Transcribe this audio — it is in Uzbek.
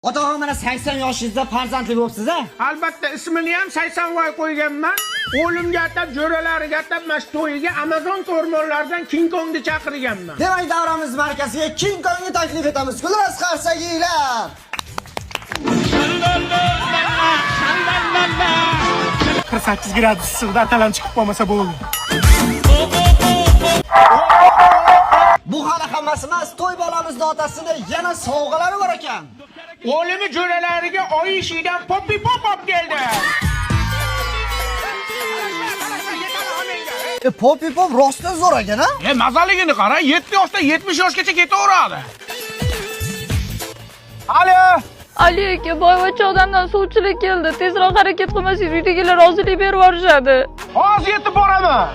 Ota-ona mana 80 yoshingizda farzandli bo'libsiz-a? Albatta ismini ham 80 voy qo'yganman. O'limga atab, jo'ralariga atab mana to'yiga Amazon o'rmonlaridan King Kongni chaqirganman. Demak, davramiz markaziga King Kongni taklif etamiz. Gulras qarsaginglar. 48 gradus issiqda atalan chiqib qolmasa bo'ldi. Bu hali hammasi emas, to'y bolamizning otasida yana sovg'alari bor ekan. O'limi jo'ralariga oy ishidan Poppy Pop olib keldi. Poppy Pop rostdan zo'r ekan-a? Mazaligini qara, 7 yoshdan 70 yoshgacha ketaveradi. Alo. Ali aka, boyvachcha odamdan suvchilik keldi. Tezroq harakat qilmasangiz uydagilar rozilik berib yuborishadi. Hozir yetib boraman.